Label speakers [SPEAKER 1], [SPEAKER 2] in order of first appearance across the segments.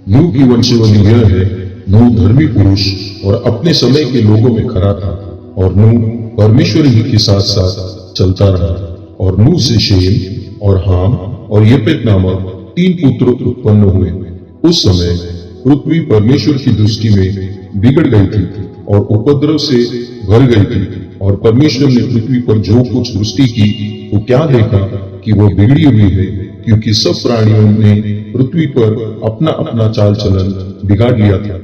[SPEAKER 1] नूह की वंशावली यह है, नूह धर्मी पुरुष और अपने समय के लोगों में खरा था, और नूह परमेश्वर ही के साथ साथ चलता रहा। और नूह से शेम और हाम और यपेत नामक 3 पुत्र उत्पन्न हुए। उस समय पृथ्वी परमेश्वर की दृष्टि में बिगड़ गई थी और उपद्रव से भर गई थी। और परमेश्वर ने पृथ्वी पर जो कुछ दृष्टि की तो क्या देखा कि वह बिगड़ी हुई है, क्योंकि सब प्राणियों ने पृथ्वी पर अपना अपना चाल चलन बिगाड़ लिया था।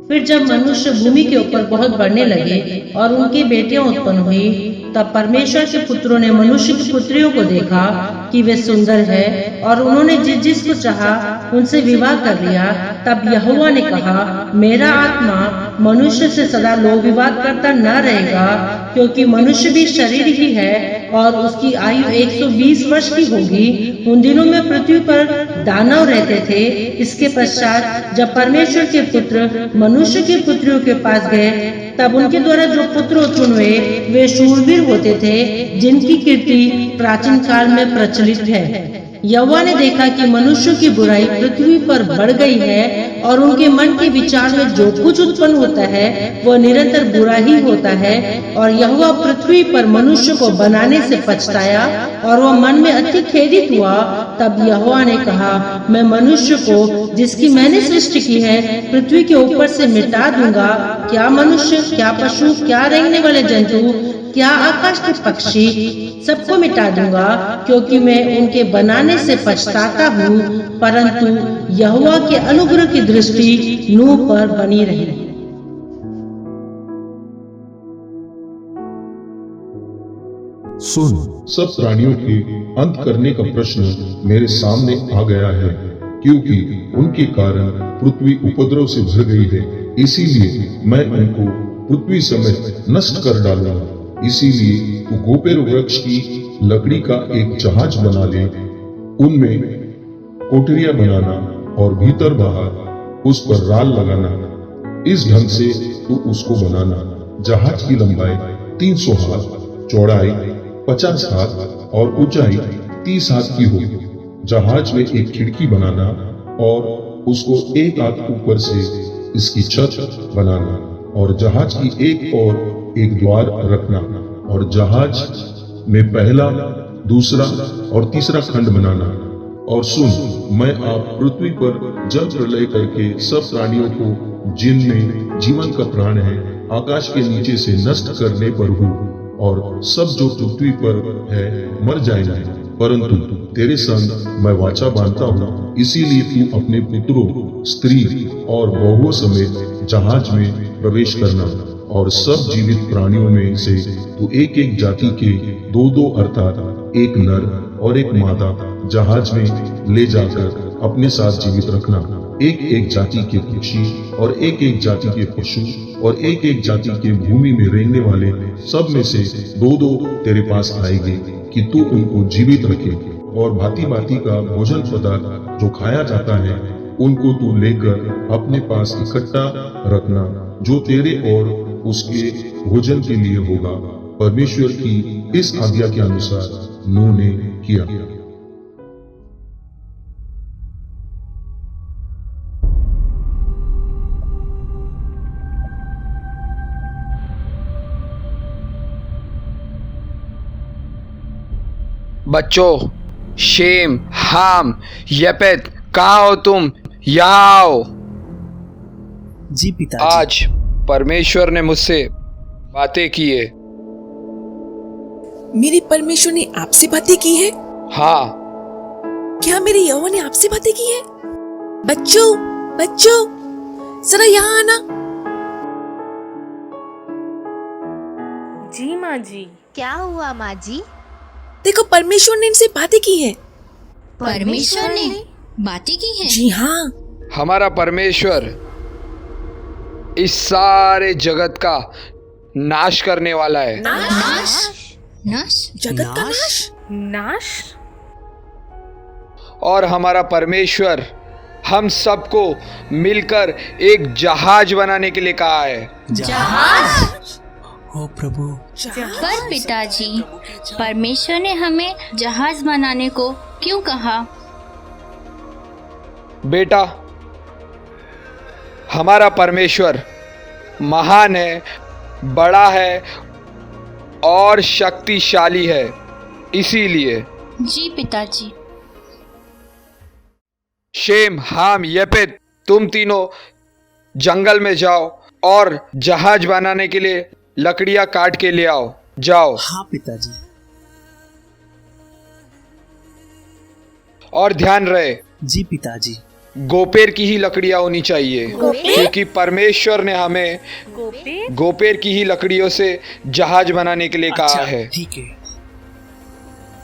[SPEAKER 2] फिर जब मनुष्य भूमि के ऊपर बहुत बढ़ने लगे और उनकी बेटियां उत्पन्न हुई, तब परमेश्वर के पुत्रों ने मनुष्य की पुत्रियों को देखा कि वे सुंदर है, और उन्होंने जिस जिसको चाहा उनसे विवाह कर लिया। तब यहोवा ने कहा, मेरा आत्मा मनुष्य से सदा लोभ विवाद करता न रहेगा, क्योंकि मनुष्य भी शरीर ही है और उसकी आयु 120 वर्ष की होगी। उन दिनों में पृथ्वी पर दानव रहते थे। इसके पश्चात जब परमेश्वर के पुत्र मनुष्य की पुत्रियों के पास गए, तब उनके द्वारा जो पुत्र उत्पन्न हुए वे शूरवीर होते थे, जिनकी कीर्ति प्राचीन काल में प्रचलित है। यहोवा ने देखा कि मनुष्य की बुराई पृथ्वी पर बढ़ गई है, और उनके मन के विचार में जो कुछ उत्पन्न होता है वह निरंतर बुरा ही होता है। और यहोवा पृथ्वी पर मनुष्य को बनाने से पछताया और वह मन में अति खेदित हुआ। तब यहोवा ने कहा, मैं मनुष्य को जिसकी मैंने सृष्टि की है पृथ्वी के ऊपर से मिटा दूंगा। क्या मनुष्य, क्या पशु, क्या रेंगने वाले जंतु, क्या आकाश के पक्षी, सबको मिटा दूंगा, क्योंकि मैं उनके बनाने से पछताता हूँ। परंतु यहोवा के अनुग्रह की दृष्टि नूह पर बनी रही।
[SPEAKER 1] सुन, सब प्राणियों के अंत करने का प्रश्न मेरे सामने आ गया है, क्योंकि उनके कारण पृथ्वी उपद्रव से भर गई है। इसीलिए मैं उनको पृथ्वी समेत नष्ट कर डालूंगा। इसीलिए तू गोपेर वृक्ष की लकड़ी का एक जहाज बना ले, उनमें कोठरियां बनाना और भीतर बाहर उस पर राल लगाना। इस ढंग से तू उसको बनाना। जहाज की लंबाई 300 हाथ, चौड़ाई 50 हाथ और ऊंचाई 30 हाथ की हो। जहाज में एक खिड़की बनाना और उसको एक हाथ ऊपर से इसकी छत बनाना, और जहाज की एक और एक द्वार रखना, और जहाज में पहला, दूसरा और तीसरा खंड बनाना। और सुन, मैं आप पृथ्वी पर जल प्रलय करके सब प्राणियों को जिनमें जीवन का प्राण है आकाश के नीचे से नष्ट करने पर हूँ, और सब जो पृथ्वी पर है मर जाएंगे। परंतु तेरे संग मैं वाचा बांधता हूँ, इसीलिए तू अपने पुत्रों, स्त्री और बहुओं समेत जहाज में प्रवेश करना, और सब जीवित प्राणियों में से तू एक एक जाति के 2-2 अर्थात एक नर और एक मादा जहाज में ले जाकर अपने साथ जीवित रखना। एक एक जाति के पक्षी और एक एक जाति के पशु और एक एक जाति के भूमि में रेंगने वाले सब में से 2-2 तेरे पास आएंगे, कि तू उनको जीवित रखे। और भांति भांति का भोजन पदार्थ जो खाया जाता है उनको तू लेकर अपने पास इकट्ठा रखना, जो तेरे और उसके भोजन के लिए होगा। परमेश्वर की इस आज्ञा के अनुसार नूह ने किया।
[SPEAKER 3] बच्चों, शेम, हाम, यपेत, कहाँ हो तुम? यहाँ आओ।
[SPEAKER 4] जी पिताजी।
[SPEAKER 3] आज परमेश्वर ने मुझसे बातें की है।
[SPEAKER 5] मेरे परमेश्वर ने आपसे बातें की है?
[SPEAKER 3] हाँ।
[SPEAKER 5] क्या मेरे यहोवा ने आपसे बातें की है? बच्चों, बच्चों, जरा यहाँ आना।
[SPEAKER 6] जी माँ जी।
[SPEAKER 7] क्या हुआ माँ जी?
[SPEAKER 5] देखो, परमेश्वर ने इनसे बातें की है।
[SPEAKER 7] परमेश्वर ने बातें की हैं?
[SPEAKER 5] जी हाँ।
[SPEAKER 3] हमारा परमेश्वर इस सारे जगत का नाश करने वाला है।
[SPEAKER 7] नाश? नाश?
[SPEAKER 5] जगत का नाश?
[SPEAKER 6] नाश?
[SPEAKER 3] और हमारा परमेश्वर हम सबको मिलकर एक जहाज बनाने के लिए कहा है।
[SPEAKER 7] जहाज?
[SPEAKER 4] ओ प्रभु।
[SPEAKER 7] पर पिताजी, परमेश्वर ने हमें जहाज बनाने को क्यों कहा?
[SPEAKER 3] बेटा, हमारा परमेश्वर महान है, बड़ा है और शक्तिशाली है, इसीलिए।
[SPEAKER 7] जी पिताजी।
[SPEAKER 3] शेम, हाम, येपेत, तुम तीनों जंगल में जाओ और जहाज बनाने के लिए लकड़ियां काट के ले आओ। जाओ।
[SPEAKER 4] हाँ पिताजी।
[SPEAKER 3] और ध्यान रहे,
[SPEAKER 4] जी पिताजी।
[SPEAKER 3] गोपेर की ही लकड़ियां होनी चाहिए, क्योंकि परमेश्वर ने हमें गोपेर की ही लकड़ियों से जहाज बनाने के लिए कहा
[SPEAKER 4] अच्छा,
[SPEAKER 3] है।
[SPEAKER 4] ठीक है।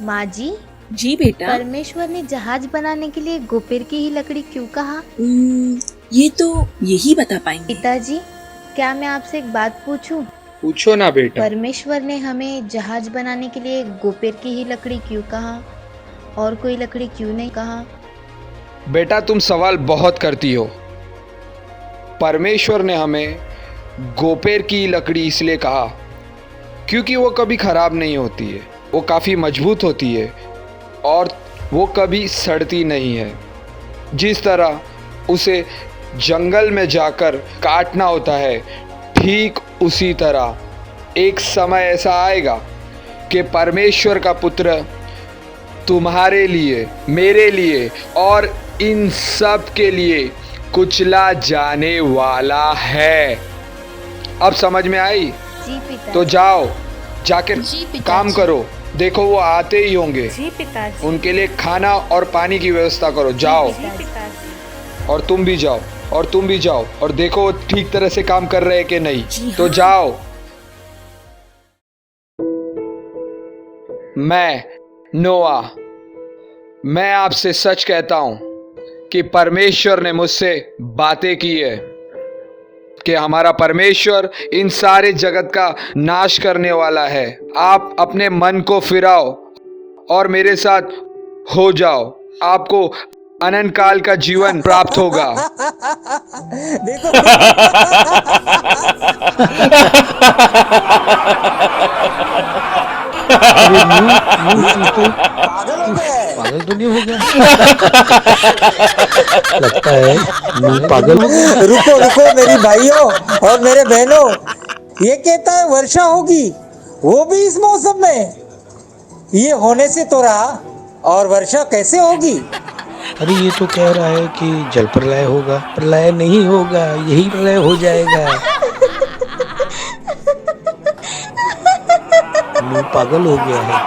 [SPEAKER 6] माँ जी,
[SPEAKER 5] जी बेटा।
[SPEAKER 6] परमेश्वर ने जहाज बनाने के लिए गोपेर की ही लकड़ी क्यों कहा?
[SPEAKER 5] ये तो यही बता पाएंगे।
[SPEAKER 6] पिताजी, क्या मैं आपसे एक बात पूछूं?
[SPEAKER 3] पूछो ना बेटा।
[SPEAKER 6] परमेश्वर ने हमें जहाज बनाने के लिए गोपेर की ही लकड़ी क्यों कहा और कोई लकड़ी क्यों नहीं कहा?
[SPEAKER 3] बेटा, तुम सवाल बहुत करती हो। परमेश्वर ने हमें गोपेर की लकड़ी इसलिए कहा क्योंकि वो कभी खराब नहीं होती है, वो काफ़ी मजबूत होती है और वो कभी सड़ती नहीं है। जिस तरह उसे जंगल में जाकर काटना होता है, ठीक उसी तरह एक समय ऐसा आएगा कि परमेश्वर का पुत्र तुम्हारे लिए, मेरे लिए और इन सब के लिए कुचला जाने वाला है। अब समझ में आई?
[SPEAKER 6] जी पिताजी।
[SPEAKER 3] तो जाओ, जाकर
[SPEAKER 7] जी पिताजी।
[SPEAKER 3] काम करो। देखो वो आते ही होंगे।
[SPEAKER 6] जी पिताजी।
[SPEAKER 3] उनके लिए खाना और पानी की व्यवस्था करो। जाओ।
[SPEAKER 6] जी पिताजी।
[SPEAKER 3] और तुम भी जाओ, और तुम भी जाओ और देखो वो ठीक तरह से काम कर रहे हैं कि नहीं।
[SPEAKER 5] जी
[SPEAKER 3] तो
[SPEAKER 5] हाँ।
[SPEAKER 3] जाओ। मैं नोआ, मैं आपसे सच कहता हूं कि परमेश्वर ने मुझसे बातें की है कि हमारा परमेश्वर इन सारे जगत का नाश करने वाला है। आप अपने मन को फिराओ और मेरे साथ हो जाओ, आपको अनंत काल का जीवन प्राप्त होगा।
[SPEAKER 8] पागल तो नहीं हो गया? लगता है मुंह पागल हो गया।
[SPEAKER 9] रुको रुको मेरी भाइयों और मेरे बहनों, ये कहता है वर्षा होगी, वो भी इस मौसम में। ये होने से तो रहा, और वर्षा कैसे होगी?
[SPEAKER 8] अरे ये तो कह रहा है कि जल प्रलय होगा। प्रलय नहीं होगा, यही प्रलय हो जाएगा। मुंह पागल हो गया है।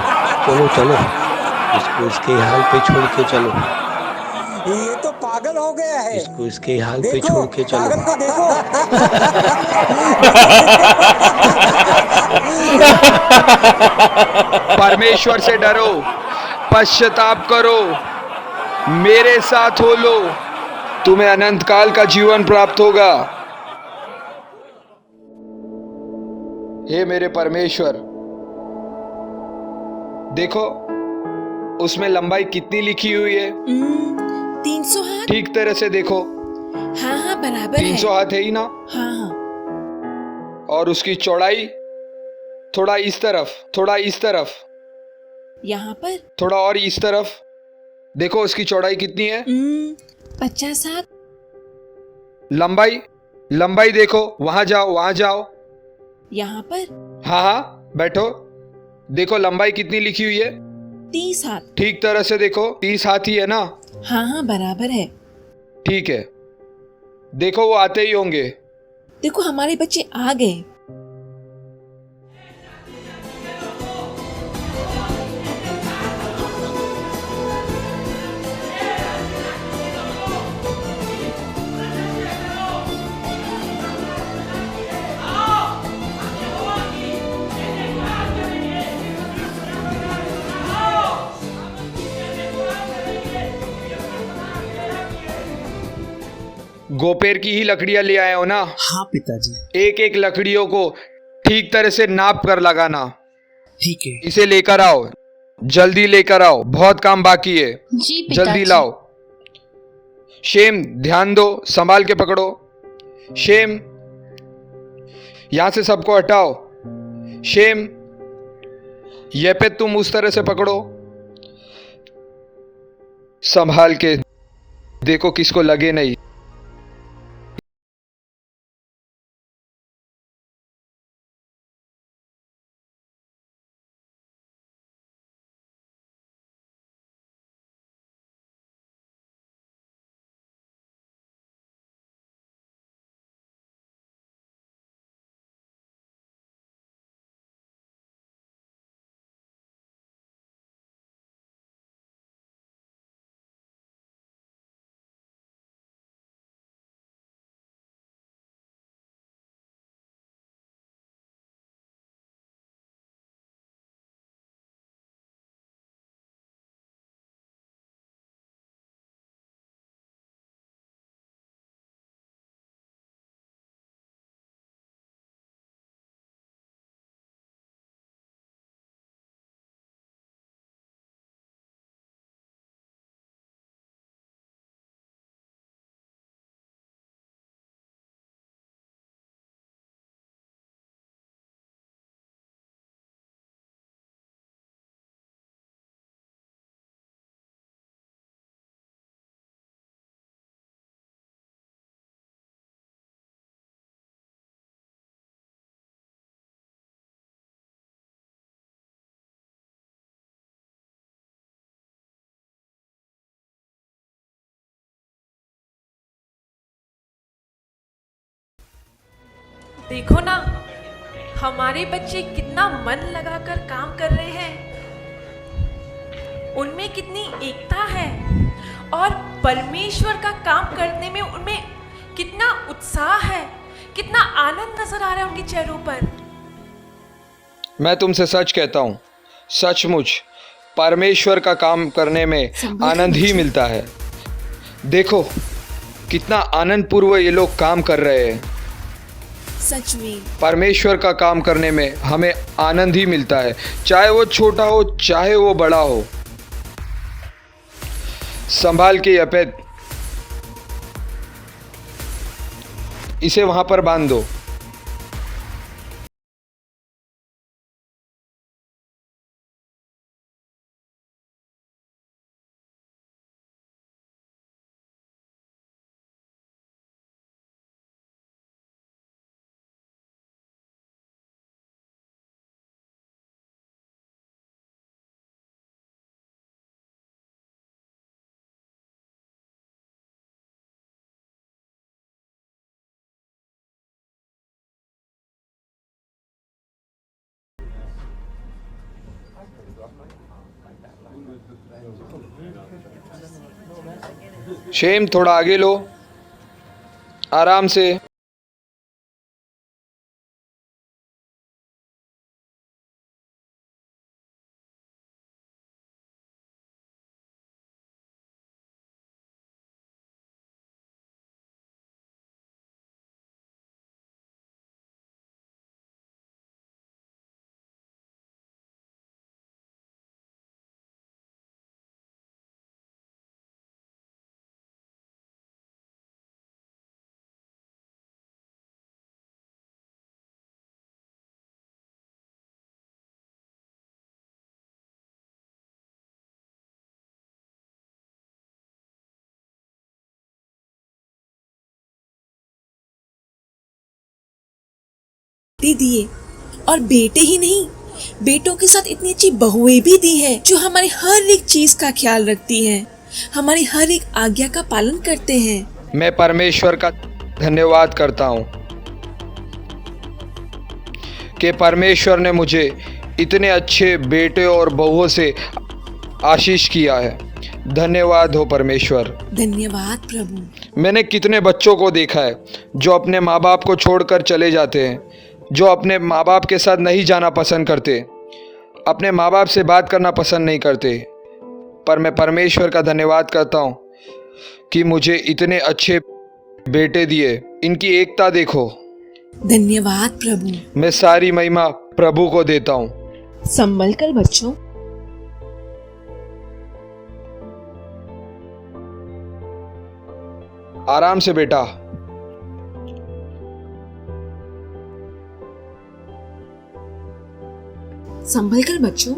[SPEAKER 8] चलो चलो, इसको इसके हाल पे छोड़ के चलो।
[SPEAKER 9] ये तो पागल हो गया है।
[SPEAKER 8] इसको इसके हाल पे
[SPEAKER 9] देखो
[SPEAKER 8] छोड़ के चलो।
[SPEAKER 9] पागल को देखो।
[SPEAKER 3] परमेश्वर से डरो, पश्चाताप करो, मेरे साथ हो लो, तुम्हें अनंत काल का जीवन प्राप्त होगा। हे मेरे परमेश्वर, देखो उसमें लंबाई कितनी लिखी हुई है।
[SPEAKER 5] 300 हाथ।
[SPEAKER 3] ठीक तरह से देखो।
[SPEAKER 5] हाँ हाँ बराबर है।
[SPEAKER 3] 300 हाथ है ही ना।
[SPEAKER 5] हाँ हाँ।
[SPEAKER 3] और उसकी चौड़ाई थोड़ा इस तरफ, थोड़ा इस तरफ,
[SPEAKER 5] यहाँ पर
[SPEAKER 3] थोड़ा और इस तरफ। देखो उसकी चौड़ाई कितनी है।
[SPEAKER 5] 50 हाथ।
[SPEAKER 3] लंबाई, लंबाई देखो, वहां जाओ, वहां जाओ।
[SPEAKER 5] यहाँ पर
[SPEAKER 3] हाँ हाँ बैठो। देखो लंबाई कितनी लिखी हुई है।
[SPEAKER 5] 30 हाथ।
[SPEAKER 3] ठीक तरह से देखो, 30 हाथ ही है ना।
[SPEAKER 5] हाँ हाँ बराबर है।
[SPEAKER 3] ठीक है, देखो वो आते ही होंगे।
[SPEAKER 5] देखो हमारे बच्चे आ गए।
[SPEAKER 3] गोपेर की ही लकड़ियां ले आए हो ना।
[SPEAKER 4] हाँ पिताजी।
[SPEAKER 3] एक एक लकड़ियों को ठीक तरह से नाप कर लगाना।
[SPEAKER 4] ठीक है।
[SPEAKER 3] इसे लेकर आओ, जल्दी लेकर आओ, बहुत काम बाकी है।
[SPEAKER 7] जी पिताजी।
[SPEAKER 3] जल्दी लाओ। शेम ध्यान दो, संभाल के पकड़ो। शेम यहां से सबको हटाओ। शेम ये पे तुम उस तरह से पकड़ो, संभाल के देखो किसको लगे नहीं।
[SPEAKER 10] देखो ना, हमारे बच्चे कितना मन लगाकर काम कर रहे हैं। उनमें कितनी एकता है और परमेश्वर का काम करने में उनमें कितना उत्साह है, कितना आनंद नजर आ रहा है उनके चेहरों पर।
[SPEAKER 3] मैं तुमसे सच कहता हूँ, सचमुच परमेश्वर का काम करने में आनंद ही मिलता है। देखो कितना आनंद पूर्व ये लोग काम कर रहे हैं।
[SPEAKER 5] सच में
[SPEAKER 3] परमेश्वर का काम करने में हमें आनंद ही मिलता है, चाहे वो छोटा हो चाहे वो बड़ा हो। संभाल के यपेत, इसे वहां पर बांध दो। शेम थोड़ा आगे लो, आराम से।
[SPEAKER 5] दिए और बेटे ही नहीं, बेटों के साथ इतनी अच्छी बहुएं भी दी है जो हमारी हर एक चीज का ख्याल रखती हैं, हमारी हर एक आज्ञा का पालन करते हैं।
[SPEAKER 3] मैं परमेश्वर का धन्यवाद करता हूँ कि परमेश्वर ने मुझे इतने अच्छे बेटे और बहुओं से आशीष किया है। धन्यवाद हो परमेश्वर।
[SPEAKER 5] धन्यवाद प्रभु।
[SPEAKER 3] मैंने कितने बच्चों को देखा है जो अपने माँ बाप को छोड़कर चले जाते हैं, जो अपने माँ बाप के साथ नहीं जाना पसंद करते, अपने माँ बाप से बात करना पसंद नहीं करते। पर मैं परमेश्वर का धन्यवाद करता हूँ कि मुझे इतने अच्छे बेटे दिए। इनकी एकता देखो।
[SPEAKER 5] धन्यवाद प्रभु।
[SPEAKER 3] मैं सारी महिमा प्रभु को देता हूँ।
[SPEAKER 5] संभल कर बच्चों।
[SPEAKER 3] आराम से बेटा।
[SPEAKER 5] संभल कर बच्चों।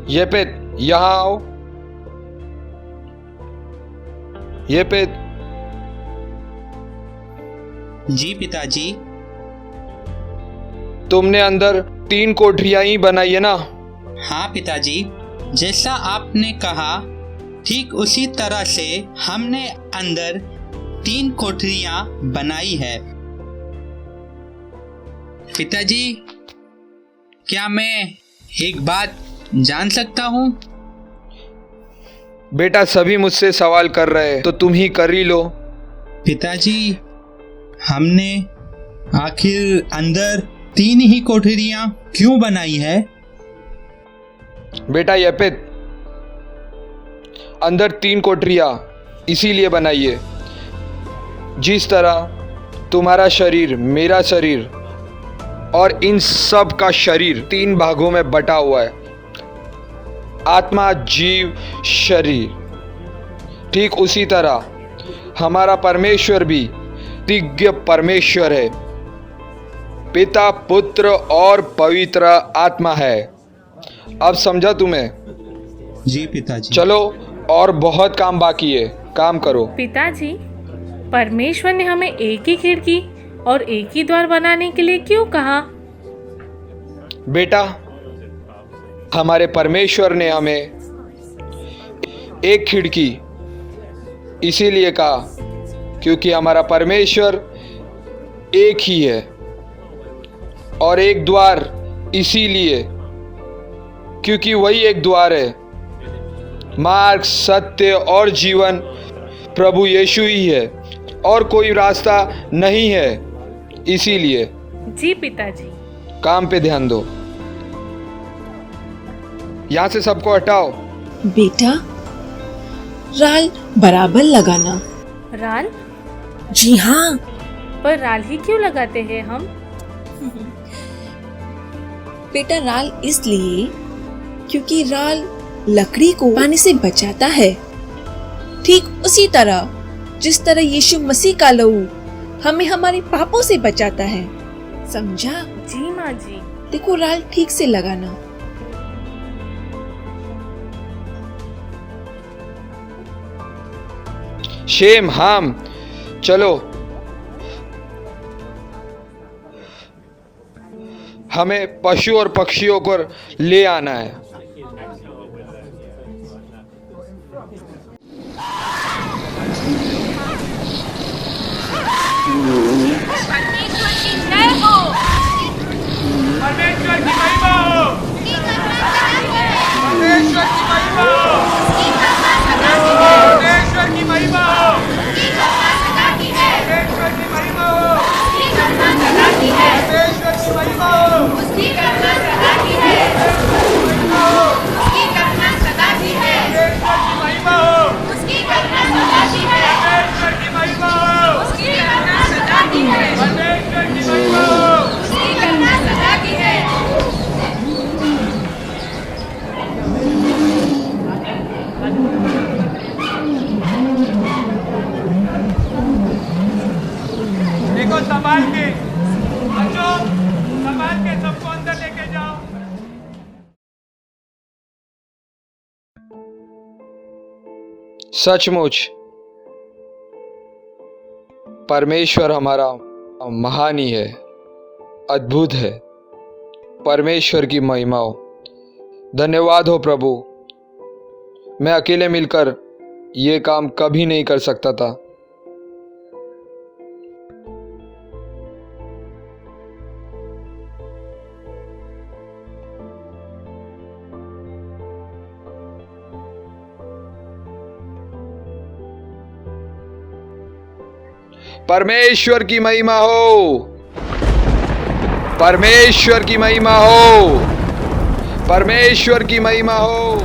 [SPEAKER 3] येपेत, यहाँ आओ। येपेत,
[SPEAKER 11] जी पिताजी।
[SPEAKER 3] तुमने अंदर 3 कोठरियां ही बनाई है ना?
[SPEAKER 11] हाँ पिताजी, जैसा आपने कहा ठीक उसी तरह से हमने अंदर 3 कोठरियां बनाई है। पिताजी, क्या मैं एक बात जान सकता हूँ?
[SPEAKER 3] बेटा, सभी मुझसे सवाल कर रहे हैं तो तुम ही कर ही लो।
[SPEAKER 11] पिताजी, हमने आखिर अंदर 3 ही कोठरियां क्यों बनाई है?
[SPEAKER 3] बेटा येपेत, अंदर 3 कोठरियां इसीलिए बनाई है, जिस तरह तुम्हारा शरीर, मेरा शरीर और इन सब का शरीर 3 भागों में बटा हुआ है, आत्मा, जीव, शरीर। ठीक उसी तरह हमारा परमेश्वर भी दिव्य परमेश्वर है, पिता, पुत्र और पवित्र आत्मा है। अब समझा तुम्हें?
[SPEAKER 11] जी पिताजी।
[SPEAKER 3] चलो, और बहुत काम बाकी है, काम करो।
[SPEAKER 10] पिताजी, परमेश्वर ने हमें एक ही खिड़की और एक ही द्वार बनाने के लिए क्यों कहा?
[SPEAKER 3] बेटा, हमारे परमेश्वर ने हमें एक खिड़की इसीलिए कहा क्योंकि हमारा परमेश्वर एक ही है, और एक द्वार इसीलिए क्योंकि वही एक द्वार है। मार्ग, सत्य और जीवन प्रभु यीशु ही है, और कोई रास्ता नहीं है। इसीलिए
[SPEAKER 10] जी पिताजी।
[SPEAKER 3] काम पे ध्यान दो। यहाँ से सबको हटाओ।
[SPEAKER 5] बेटा, राल बराबर लगाना।
[SPEAKER 10] राल?
[SPEAKER 5] जी हाँ।
[SPEAKER 10] पर राल ही क्यों लगाते हैं हम?
[SPEAKER 5] बेटा, राल इसलिए क्योंकि राल लकड़ी को पानी से बचाता है, ठीक उसी तरह जिस तरह यीशु मसीह का लहू हमें हमारे पापों से बचाता है। समझा?
[SPEAKER 10] जी माँ जी।
[SPEAKER 5] देखो, राल ठीक से लगाना।
[SPEAKER 3] शेम, हाम, चलो, हमें पशु और पक्षियों को ले आना है।
[SPEAKER 12] परमेश्वर की महिमा हो। परमेश्वर की महिमा हो। परमेश्वर की महिमा हो। परमेश्वर की महिमा हो। परमेश्वर की महिमा हो। उसकी करना सदा की है। उसकी करना सदा की है। परमेश्वर की महिमा हो। उसकी करना सदा की है। परमेश्वर की महिमा हो। उसकी करना सदा की है। परमेश्वर की महिमा हो। उसकी करना सदा की है। देखो, संभाल के बच्चों, संभाल के सबको अंदर लेके जाओ।
[SPEAKER 3] सचमुच परमेश्वर हमारा महान ही है, अद्भुत है। परमेश्वर की महिमा हो। धन्यवाद हो प्रभु। मैं अकेले मिलकर ये काम कभी नहीं कर सकता था। परमेश्वर की महिमा हो। परमेश्वर की महिमा हो। परमेश्वर की महिमा हो।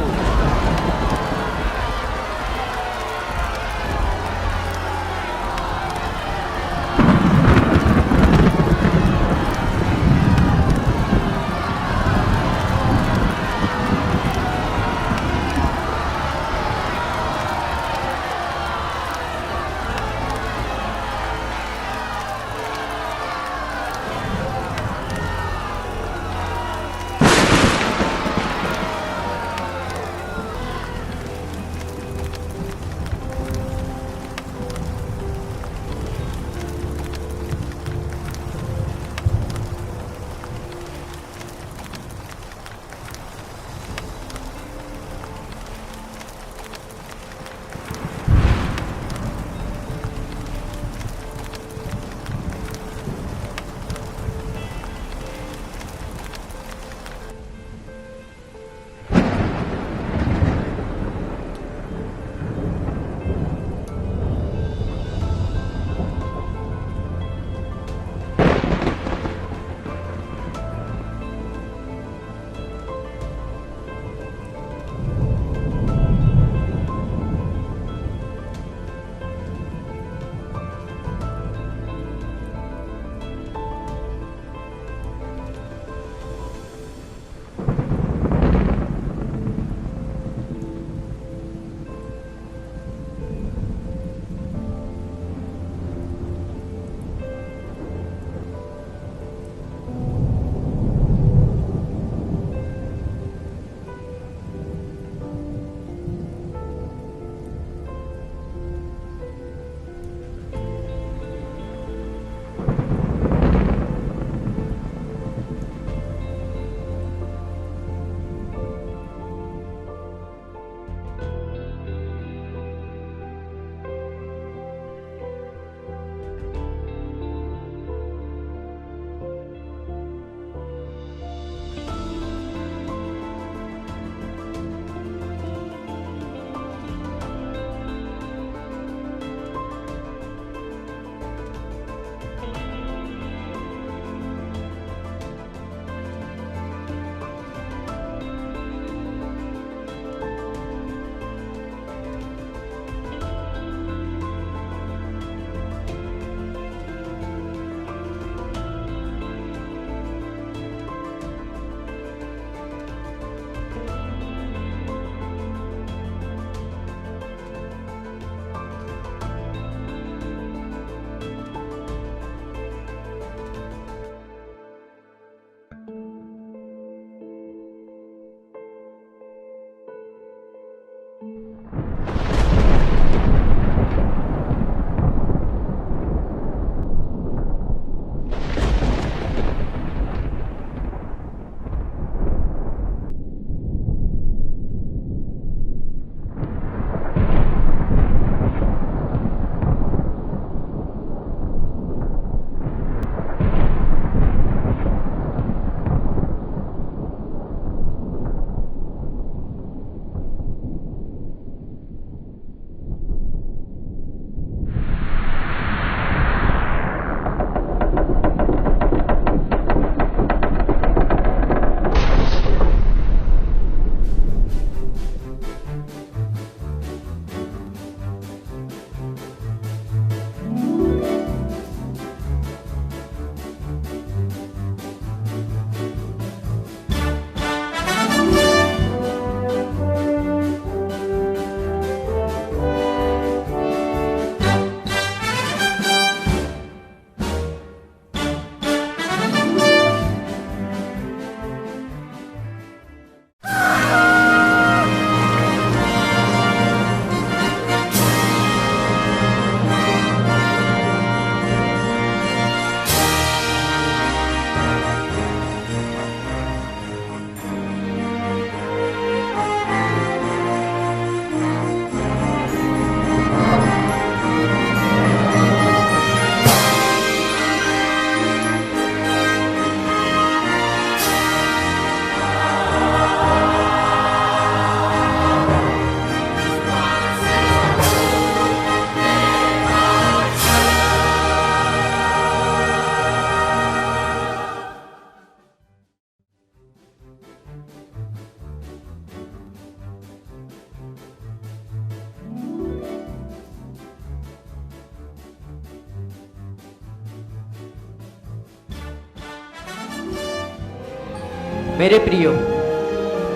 [SPEAKER 13] मेरे प्रियो,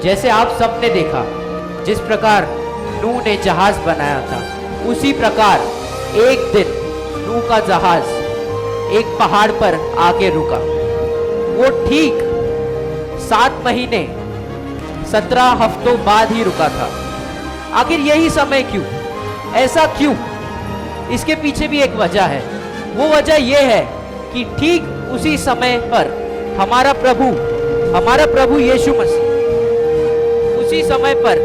[SPEAKER 13] जैसे आप सबने देखा जिस प्रकार नूह ने जहाज बनाया था, उसी प्रकार एक दिन नूह का जहाज एक पहाड़ पर आके रुका। वो ठीक 7 महीने 17 हफ्तों बाद ही रुका था। आखिर यही समय क्यों? ऐसा क्यों? इसके पीछे भी एक वजह है। वो वजह यह है कि ठीक उसी समय पर हमारा प्रभु यीशु मसीह, उसी समय पर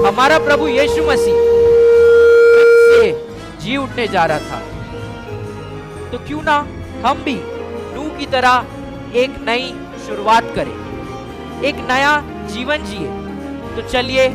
[SPEAKER 13] हमारा प्रभु यीशु मसीह से जी उठने जा रहा था। तो क्यों ना हम भी नूह की तरह एक नई शुरुआत करें, एक नया जीवन जिए। तो चलिए